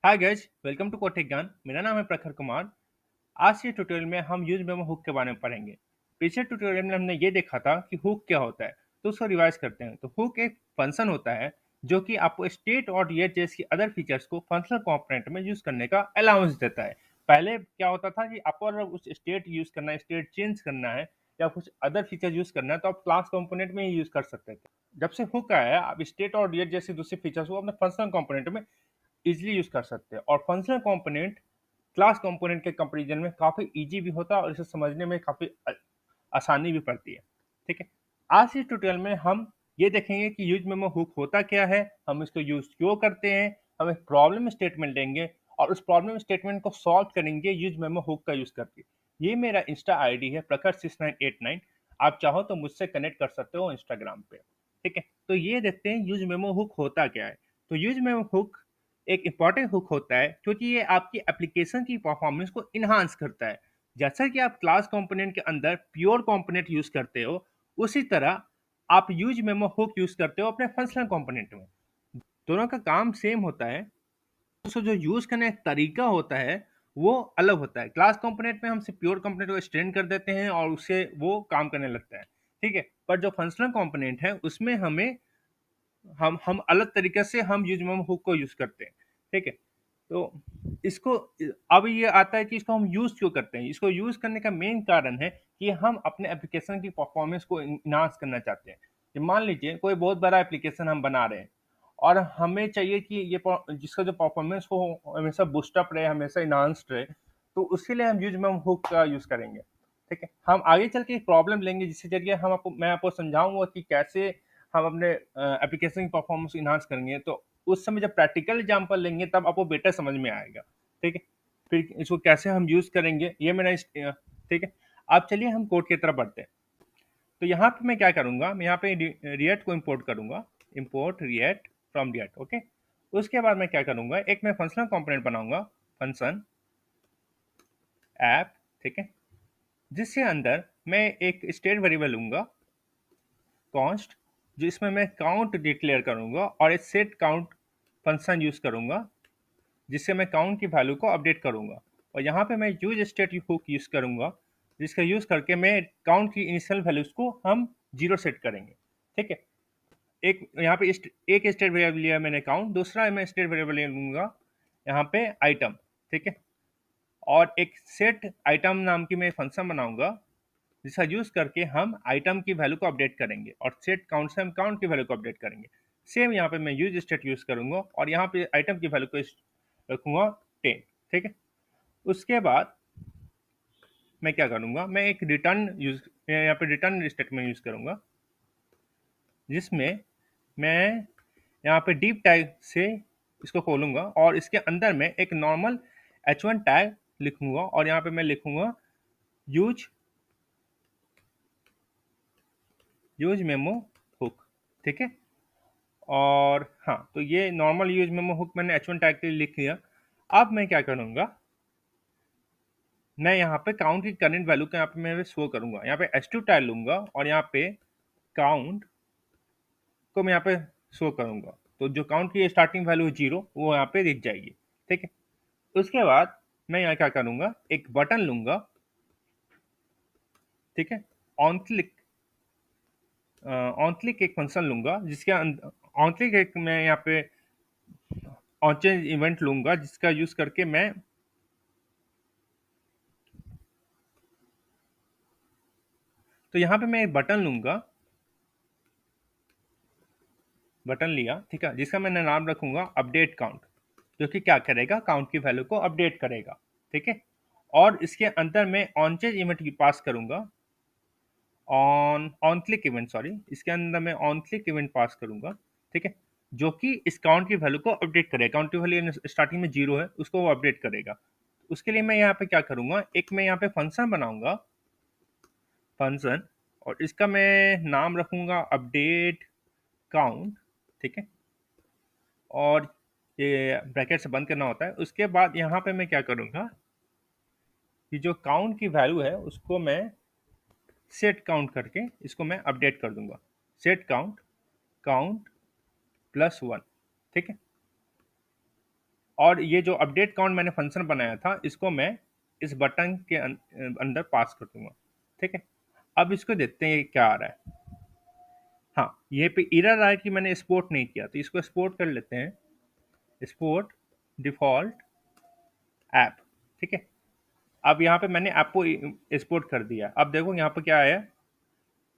Hi guys, welcome to Kotak Gyan. मेरा नाम है प्रखर कुमार। आज के ट्यूटोरियल में हम यूज मेमो हुक के बारे में पढ़ेंगे। पिछले ट्यूटोरियल में हमने ये देखा था कि हुक क्या होता है, तो उसको रिवाइज करते हैं। तो हुक एक फंक्शन होता है जो कि आपको स्टेट और रिएट जैसी अदर फीचर्स को फंक्शनल कंपोनेंट में यूज करने का अलाउंस देता है। पहले क्या होता था कि आपको अगर उस स्टेट यूज करना है, स्टेट चेंज करना है या कुछ अदर फीचर यूज करना है तो आप क्लास कंपोनेंट में ही यूज कर सकते थे। जब से हुक आया है, आप स्टेट और रिएट जैसी दूसरी फीचर्स को अपने फंक्शनल कंपोनेंट में इजीली यूज कर सकते हैं। और फंक्शनल कंपोनेंट क्लास कंपोनेंट के कंपैरिजन में काफ़ी इजी भी होता है और इसे समझने में काफ़ी आसानी भी पड़ती है। ठीक है, आज के ट्यूटोरियल में हम ये देखेंगे कि यूज मेमो हुक होता क्या है, हम इसको यूज क्यों करते हैं, हम एक प्रॉब्लम स्टेटमेंट लेंगे और उस प्रॉब्लम स्टेटमेंट को सॉल्व करेंगे यूज मेमो हुक का यूज करके। ये मेरा इंस्टा आईडी है प्रखर6989। आप चाहो तो मुझसे कनेक्ट कर सकते हो इंस्टाग्राम पे। ठीक है, तो ये देखते हैं यूज मेमो हुक होता क्या है। तो यूज मेमो हुक एक इम्पॉर्टेंट हुक होता है क्योंकि ये आपकी एप्लीकेशन की परफॉर्मेंस को इन्हांस करता है। जैसा कि आप क्लास कंपोनेंट के अंदर प्योर कंपोनेंट यूज करते हो, उसी तरह आप यूज मेमो हुक यूज करते हो अपने फंक्शनल कंपोनेंट में। दोनों का काम सेम होता है, उसको जो यूज करने का तरीका होता है वो अलग होता है। क्लास कंपोनेंट में हम सिर्फ प्योर कंपोनेंट को एक्सटेंड कर देते हैं और उससे वो काम करने लगता है। ठीक है, पर जो फंक्शनल कंपोनेंट है उसमें हम अलग तरीके से हम यूज मेमो हुक को यूज करते हैं। ठीक है, तो इसको अब ये आता है कि इसको हम यूज क्यों करते हैं। इसको यूज करने का मेन कारण है कि हम अपने एप्लीकेशन की परफॉर्मेंस को इनहांस करना चाहते हैं। कि मान लीजिए कोई बहुत बड़ा एप्लीकेशन हम बना रहे हैं और हमें चाहिए कि जिसका जो परफॉर्मेंस हो हमेशा बूस्टअप रहे, हमेशा इनहांस्ड रहे, तो उसके लिए हम यूज मेमो हुक का यूज करेंगे। ठीक है, हम आगे चल के एक प्रॉब्लम लेंगे जिसके जरिए मैं आपको समझाऊंगा कि कैसे हम अपने एप्लीकेशन की परफॉर्मेंस इन्हांस करेंगे। तो उस समय जब प्रैक्टिकल एग्जांपल लेंगे तब आपको बेटर समझ में आएगा। ठीक है, फिर इसको कैसे हम यूज करेंगे ये ठीक है, अब चलिए हम कोड की तरफ बढ़ते हैं। तो यहाँ पे मैं क्या करूंगा, मैं यहाँ पे रिएक्ट को इंपोर्ट करूंगा। Import react from react. Okay, उसके बाद मैं क्या करूंगा, एक मैं फंक्शनल कंपोनेंट बनाऊंगा, फंक्शन ऐप। ठीक है, जिसके अंदर मैं एक स्टेट वेरिएबल लूंगा कॉन्स्ट, जिसमें मैं काउंट डिक्लेयर करूंगा और एक सेट काउंट फंक्शन यूज करूंगा जिससे मैं काउंट की वैल्यू को अपडेट करूंगा। और यहाँ पे मैं यूज स्टेट हुक यूज करूंगा जिसका यूज करके मैं काउंट की इनिशियल वैल्यूज को हम जीरो सेट करेंगे। ठीक है, एक यहाँ पे एक स्टेट वेरिएबल लिया मैंने काउंट, दूसरा मैं स्टेट वेरिएबल लूंगा यहाँ पे आइटम। ठीक है, और एक सेट आइटम नाम की मैं फंक्शन बनाऊंगा जिसका यूज करके हम आइटम की वैल्यू को अपडेट करेंगे और सेट काउंट से हम काउंट की वैल्यू को अपडेट करेंगे। सेम यहाँ पे मैं यूज स्टेट यूज करूंगा और यहाँ पे आइटम की वैल्यू को रखूंगा 10। ठीक है, उसके बाद मैं क्या करूंगा, मैं एक रिटर्न यूज यहाँ पे रिटर्न स्टेटमेंट यूज करूंगा जिसमें मैं यहाँ पे डीप टैग से इसको खोलूंगा और इसके अंदर में एक नॉर्मल h1 टैग लिखूंगा और यहाँ पे मैं लिखूंगा यूज यूज मेमो हुक। ठीक है, और हाँ, तो ये नॉर्मल यूज मेमो हुक मैंने h1 टैग के लिए लिख लिया। अब मैं क्या करूंगा, मैं यहाँ पे काउंट की करंट वैल्यू को यहाँ पे मैं शो करूंगा। यहाँ पे h2 टैग लूंगा और यहाँ पे काउंट को मैं यहाँ पे शो करूंगा। तो जो काउंट की स्टार्टिंग वैल्यू जीरो वो यहाँ पे दिख जाएगी। ठीक है, उसके बाद मैं यहाँ क्या करूंगा, एक बटन लूंगा। ठीक है, ऑन क्लिक ऑन क्लिक एक फंक्शन लूंगा जिसके ऑन क्लिक एक मैं यहाँ पे ऑन चेंज इवेंट लूंगा जिसका यूज करके मैं तो यहाँ पे मैं एक बटन लूंगा, बटन लिया। ठीक है, जिसका मैंने नाम रखूंगा अपडेट काउंट, जो कि क्या करेगा, काउंट की वैल्यू को अपडेट करेगा। ठीक है, और इसके अंदर मैं ऑन चेंज इवेंट की पास करूंगा, on on click event, sorry, इसके अंदर मैं ऑन क्लिक इवेंट पास करूंगा। ठीक है, जो कि इस काउंट की वैल्यू को अपडेट करेगा। काउंट की वैल्यू स्टार्टिंग में जीरो है, उसको वो अपडेट करेगा। उसके लिए मैं यहाँ पे क्या करूंगा, एक मैं यहाँ पे फंक्शन बनाऊंगा, फंक्शन, और इसका मैं नाम रखूंगा अपडेट काउंट। ठीक है, और ये ब्रैकेट से बंद करना होता है। उसके बाद यहाँ पे मैं क्या करूँगा कि जो काउंट की वैल्यू है उसको मैं सेट काउंट करके इसको मैं अपडेट कर दूंगा। Set count, count plus one. ठीक है, और ये जो अपडेट काउंट मैंने फंक्शन बनाया था, इसको मैं इस बटन के अंदर पास कर दूंगा। ठीक है, अब इसको देखते हैं ये क्या आ रहा है। हाँ, ये पे एरर आया कि मैंने एक्सपोर्ट नहीं किया, तो इसको एक्सपोर्ट कर लेते हैं। Export default app. ठीक है, अब यहाँ पे मैंने ऐप को एक्सपोर्ट कर दिया। अब देखो यहाँ पे क्या आया,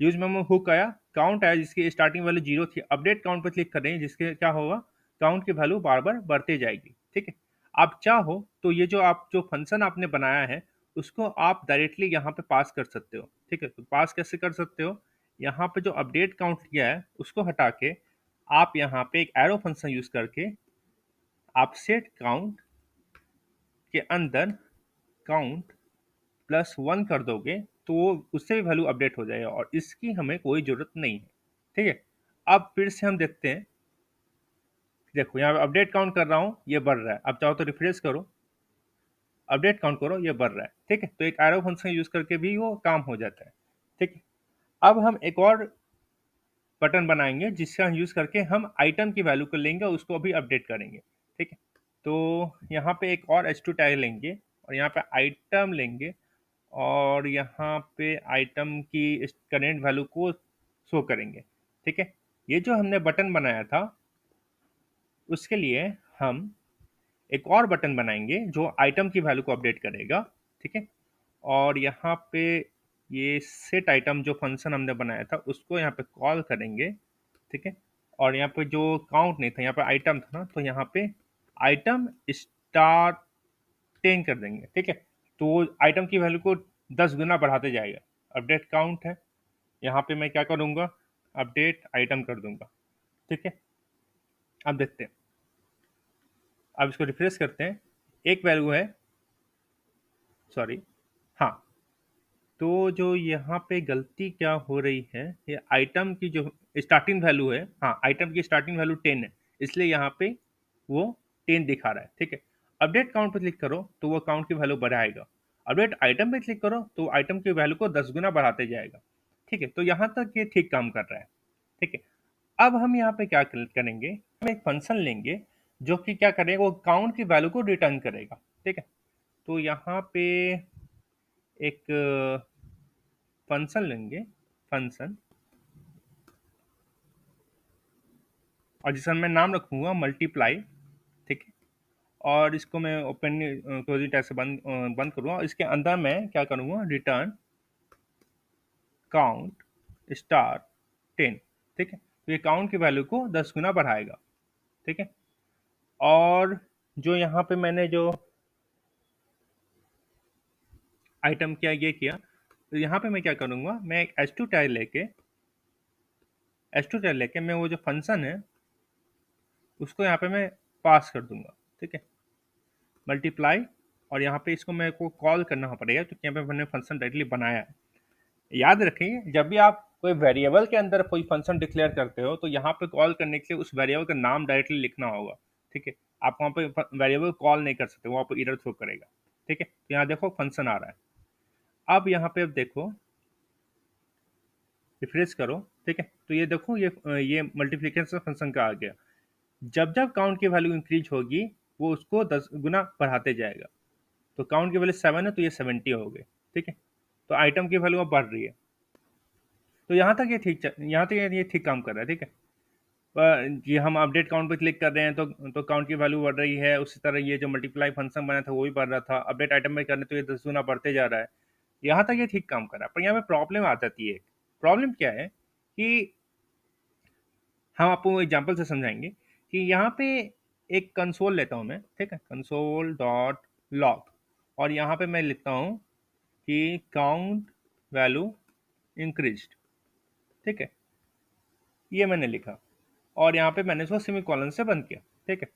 यूज मेमो हुक आया, काउंट आया जिसकी स्टार्टिंग वैल्यू 0 थी। अपडेट काउंट पर क्लिक कर रहे हैं जिसके क्या होगा, काउंट की वैल्यू बार बार बढ़ते जाएगी। ठीक है, आप चाहो तो ये जो फंक्शन आपने बनाया है उसको आप डायरेक्टली यहाँ पे पास कर सकते हो। ठीक है, तो पास कैसे कर सकते हो, यहाँ पे जो अपडेट काउंट किया है उसको हटा के आप यहाँ पे एक एरो फंक्शन यूज करके आप सेट काउंट के अंदर काउंट +1 कर दोगे तो वो उससे भी वैल्यू अपडेट हो जाएगा और इसकी हमें कोई ज़रूरत नहीं है। ठीक है, अब फिर से हम देखते हैं। देखो यहाँ पे अपडेट काउंट कर रहा हूँ, ये बढ़ रहा है। अब चाहो तो रिफ्रेश करो, अपडेट काउंट करो, ये बढ़ रहा है। ठीक है, तो एक एरो फंक्शन यूज करके भी वो काम हो जाता है। ठीक है, अब हम एक और बटन बनाएंगे जिसका यूज करके हम आइटम की वैल्यू को लेंगे और उसको भी अपडेट करेंगे। ठीक है, तो यहाँ पे एक और H2 टैग लेंगे और यहाँ पे आइटम लेंगे और यहाँ पे आइटम की करेंट वैल्यू को शो करेंगे। ठीक है, ये जो हमने बटन बनाया था उसके लिए हम एक और बटन बनाएंगे जो आइटम की वैल्यू को अपडेट करेगा। ठीक है, और यहाँ पे ये सेट आइटम जो फंक्शन हमने बनाया था उसको यहाँ पे कॉल करेंगे। ठीक है, और यहाँ पे जो काउंट नहीं था, यहाँ पे आइटम था ना, तो यहाँ पे आइटम स्टार 10 कर देंगे। ठीक है, तो वो आइटम की वैल्यू को 10 गुना बढ़ाते जाएगा। अपडेट काउंट है, यहाँ पे मैं क्या करूँगा, अपडेट आइटम कर दूंगा। ठीक है, अब देखते हैं। अब इसको रिफ्रेश करते हैं। एक वैल्यू है, सॉरी, हाँ, तो जो यहाँ पे गलती क्या हो रही है, ये आइटम की जो स्टार्टिंग वैल्यू है, हाँ, आइटम की स्टार्टिंग वैल्यू 10 है, इसलिए यहाँ पे वो 10 दिखा रहा है। ठीक है, अपडेट काउंट पे क्लिक करो तो वो काउंट की वैल्यू बढ़ाएगा। अपडेट आइटम पे क्लिक करो तो आइटम की वैल्यू को 10 गुना बढ़ाते जाएगा। ठीक है, तो यहाँ तक ये ठीक काम कर रहा है। ठीक है, अब हम यहाँ पे क्या करेंगे, हम एक फंक्शन लेंगे जो कि क्या करेगा, वो काउंट की वैल्यू को रिटर्न करेगा। ठीक है, तो यहाँ पे एक फंक्शन लेंगे, फंक्शन, और जिसका मैं नाम रखूंगा मल्टीप्लाई। ठीक है, और इसको मैं ओपन क्लोजिंग टैग से बंद करूँगा और इसके अंदर मैं क्या करूँगा, रिटर्न काउंट स्टार 10। ठीक है, तो ये काउंट की वैल्यू को 10 गुना बढ़ाएगा। ठीक है, और जो यहाँ पे मैंने जो आइटम किया ये किया, तो यहाँ पे मैं क्या करूँगा, मैं एक एच टू टैग लेके मैं वो जो फंक्शन है उसको यहाँ पे मैं पास कर दूंगा। ठीक है, मल्टीप्लाई, और यहाँ पे इसको मेरे को कॉल करना पड़ेगा क्योंकि यहाँ पे मैंने फंक्शन डायरेक्टली बनाया है। याद रखिए, जब भी आप कोई वेरिएबल के अंदर कोई फंक्शन डिक्लेयर करते हो तो यहाँ पे कॉल करने के लिए उस वेरिएबल का नाम डायरेक्टली लिखना होगा। ठीक है, आप वहाँ पे वेरिएबल कॉल नहीं कर सकते, वो आपको एरर थ्रो करेगा। ठीक है, तो यहाँ देखो फंक्शन आ रहा है। अब यहाँ पे अब देखो, रिफ्रेश करो। ठीक है, तो ये देखो ये मल्टीप्लिकेशन फंक्शन का आ गया। जब जब काउंट की वैल्यू इंक्रीज होगी वो उसको 10 गुना बढ़ाते जाएगा। तो काउंट की वैल्यू 7 है तो ये 70 हो गए। ठीक है, तो आइटम की वैल्यू अब बढ़ रही है। तो यहाँ तक ये ठीक काम कर रहा है। ठीक है, पर ये हम अपडेट काउंट पे क्लिक कर रहे हैं तो काउंट की वैल्यू बढ़ रही है। उसी तरह ये जो मल्टीप्लाई फंक्शन बना था वो भी बढ़ रहा था। अपडेट आइटम में करने तो ये 10 गुना बढ़ते जा रहा है। यहाँ तक ये ठीक काम कर रहा है, पर यहाँ पे प्रॉब्लम आ जाती है। प्रॉब्लम क्या है कि हम आपको एग्जांपल से समझाएंगे कि यहाँ पे एक कंसोल लेता हूँ मैं। ठीक है, कंसोल डॉट लॉग, और यहाँ पे मैं लिखता हूँ कि काउंट वैल्यू इंक्रीज्ड। ठीक है, ये मैंने लिखा और यहाँ पे मैंने इसको सेमीकोलन से बंद किया। ठीक है,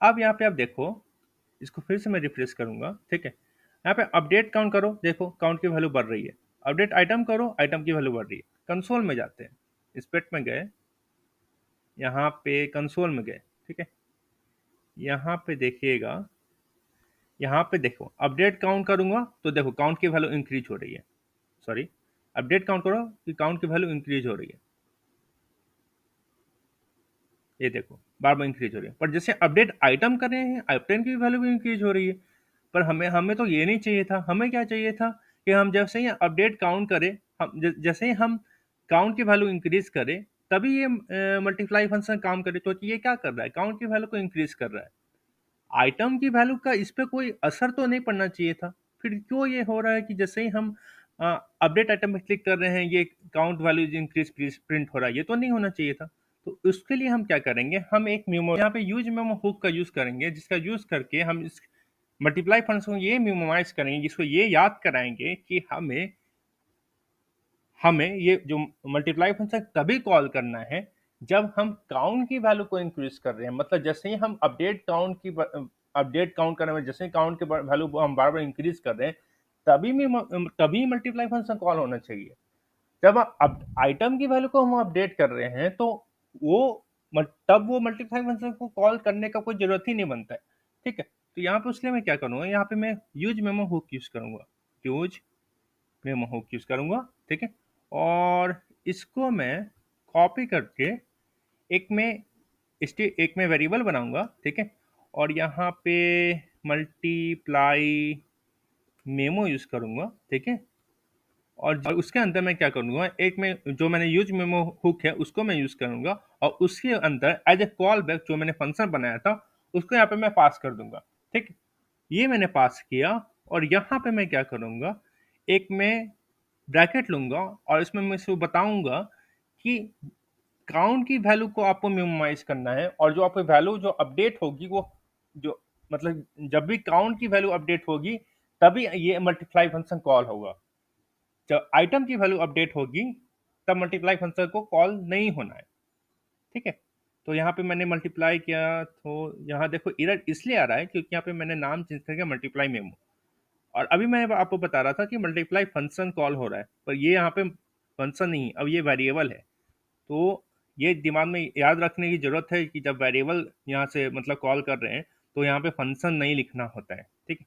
अब यहाँ पे आप देखो, इसको फिर से मैं रिफ्रेश करूंगा। ठीक है, यहाँ पे अपडेट काउंट करो, देखो काउंट की वैल्यू बढ़ रही है। अपडेट आइटम करो, आइटम की वैल्यू बढ़ रही है। कंसोल में जाते हैं, स्पेट में गए, यहाँ पे कंसोल में गए। ठीक है, यहाँ पे देखिएगा, यहाँ पे देखो अपडेट काउंट करूंगा तो देखो काउंट की वैल्यू इंक्रीज हो रही है। सॉरी, अपडेट काउंट करो कि काउंट की वैल्यू इंक्रीज हो रही है। ये देखो बार बार इंक्रीज हो रही है। पर जैसे अपडेट आइटम कर रहे हैं, आइटम की वैल्यू भी इंक्रीज हो रही है। पर हमें हमें तो ये नहीं चाहिए था। हमें क्या चाहिए था कि हम जैसे ही अपडेट काउंट करें, हम जैसे ही हम काउंट की वैल्यू इंक्रीज करें, तभी ये मल्टीप्लाई फंक्शन काम करे। तो ये क्या कर रहा है, काउंट की वैल्यू को इंक्रीज कर रहा है। आइटम की वैल्यू का इस पे कोई असर तो नहीं पड़ना चाहिए था। फिर क्यों ये हो रहा है कि जैसे ही हम अपडेट आइटम पे क्लिक कर रहे हैं, ये काउंट वैल्यू इंक्रीज प्रिंट हो रहा है। ये तो नहीं होना चाहिए था। तो उसके लिए हम क्या करेंगे, हम एक मेमो यहाँ पे यूज मेमो हुक का यूज करेंगे, जिसका यूज करके हम इस मल्टीप्लाई फंक्शन को ये मेमोराइज करेंगे, जिसको ये याद कराएंगे कि हमें हमें ये जो मल्टीप्लाई फंक्शन तभी कॉल करना है जब हम काउंट की वैल्यू को इंक्रीज कर रहे हैं। मतलब जैसे ही हम अपडेट काउंट कर रहे हैं, जैसे ही काउंट की वैल्यू को हम बार बार इंक्रीज कर रहे हैं, तभी मल्टीप्लाई फंक्शन कॉल होना चाहिए। जब अब आइटम की वैल्यू को हम अपडेट कर रहे हैं, तो वो तब वो मल्टीप्लाई फंक्शन को कॉल करने का कोई जरूरत ही नहीं बनता है। ठीक है, तो यहाँ पे उसके मैं क्या करूँगा, यहाँ पे मैं यूज मेमो हुक यूज करूँगा। यूज मेमो हुक यूज करूँगा। ठीक है, और इसको मैं कॉपी करके एक में वेरिएबल बनाऊंगा। ठीक है, और यहाँ पे मल्टीप्लाई मेमो यूज करूँगा। ठीक है, और उसके अंदर मैं क्या करूँगा, एक में जो मैंने यूज मेमो हुक है उसको मैं यूज करूँगा, और उसके अंदर एज ए कॉल बैक जो मैंने फंक्शन बनाया था उसको यहाँ पे मैं पास कर दूंगा। ठीक है, ये मैंने पास किया, और यहाँ पे मैं क्या करूँगा, एक मैं ब्रैकेट लूंगा, और इसमें मैं इसको बताऊंगा कि काउंट की वैल्यू को आपको मिनिमाइज करना है, और जो आपकी वैल्यू जो अपडेट होगी वो जो मतलब जब भी काउंट की वैल्यू अपडेट होगी तभी ये मल्टीप्लाई फंक्शन कॉल होगा। जब आइटम की वैल्यू अपडेट होगी तब मल्टीप्लाई फंक्शन को कॉल नहीं होना है। ठीक है, तो यहाँ पे मैंने मल्टीप्लाई किया, तो यहाँ देखो एरर इसलिए आ रहा है क्योंकि यहाँ पे मैंने नाम चेंज करके मल्टीप्लाई मेमो, और अभी मैं आपको बता रहा था कि मल्टीप्लाई फंक्शन कॉल हो रहा है, पर ये यहाँ पे फंक्शन नहीं, अब ये वेरिएबल है। तो ये दिमाग में याद रखने की जरूरत है कि जब वेरिएबल यहाँ से मतलब कॉल कर रहे हैं तो यहाँ पे फंक्शन नहीं लिखना होता है। ठीक है,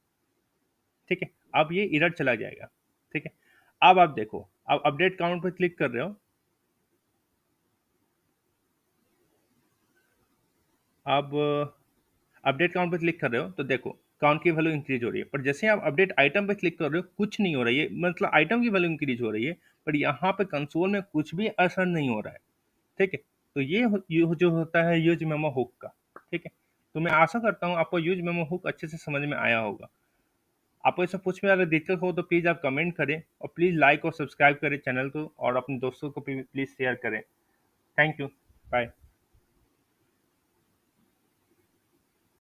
ठीक है, अब ये एरर चला जाएगा। ठीक है, अब आप देखो, अब अपडेट काउंट पे क्लिक कर रहे हो, अब अपडेट काउंट पे क्लिक कर रहे हो तो देखो काउंट की वैल्यू इंक्रीज हो रही है। पर जैसे आप अपडेट आइटम पे क्लिक कर रहे हो कुछ नहीं हो रहा है, ये मतलब आइटम की वैल्यू इंक्रीज हो रही है, पर यहाँ पे कंसोल में कुछ भी असर नहीं हो रहा है। ठीक है, तो ये जो होता है यूज मेमो हुक का। ठीक है, तो मैं आशा करता हूँ आपको यूज मेमो हुक अच्छे से समझ में आया होगा। आपको इसमें कुछ में अगर दिक्कत हो तो प्लीज़ आप कमेंट करें, और प्लीज़ लाइक और सब्सक्राइब करें चैनल को, और अपने दोस्तों को प्लीज़ शेयर करें। Thank you, bye.